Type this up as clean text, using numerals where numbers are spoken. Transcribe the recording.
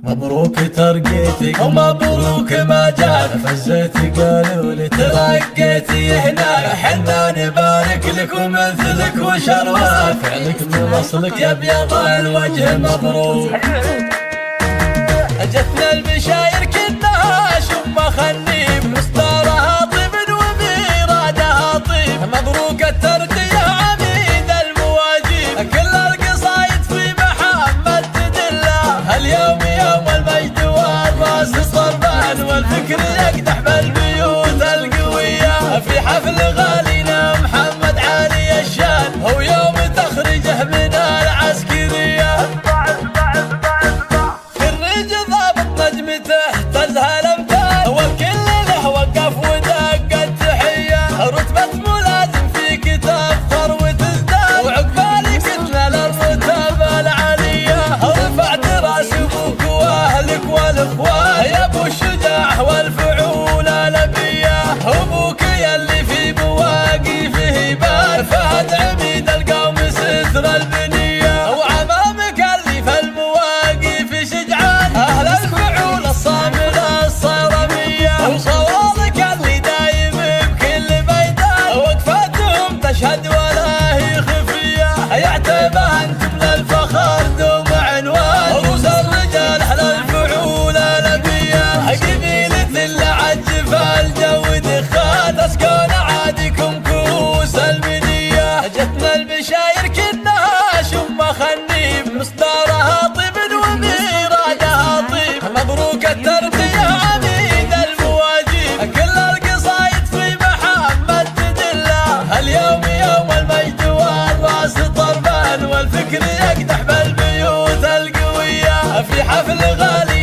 مبروك ترقيتك ومبروك ما جاك، فزيتي قالوا لي ترقيتي هناك، حنا نبارك لك ومثلك وشرواك، فعلك من اصلك يا ابيض الوجه مبروك. جتنا المشاير كلها شم خليب، مستارها طيب وميرادها طيب، مبروك الترقية عميد المواجيب، كل القصايد في محمد تدله، اليوم يوم المجد والراس صربان، والفكر يقدح بالبيوت القوية، في حفل غالينا محمد عالي الشان، هو يوم تخرجه من العسكرية، تزهى الامثال والكل له وقف ودق التحيه، رتبة ملازم في كتاب ثروة تزداد، وعقبالي كتنا للرتب العاليه، رفعت راس ابوك واهلك والاخوان، يا ابو الشجاع والفعول الابيه، ابوك يلي في مواقفه بان، فهد عميد القوم ستر البنيه، وعمامك اللي في المواقف شجعان، اهل الفعول الصامل الصرميه، وصوالك اللي دايم بكل ميدان، وقفاتهم تشهد ولا هي خفيه، يعتبى انتم للفخر دوم عنوان، رؤوس الرجال اهل الفعول الابيه، قبيله العجف الجو دخان، تسكن عادكم كؤوس المنيه، جتنا البشاير كنها شم خنيب، مصدارها طيب وميرادها طيب، مبروك الترقية عميد المواجيب، كل القصايد في محمد تدله، اليوم يوم المجد والراس طربان، والفكر يقدح بالبيوت القوية، في حفل غالي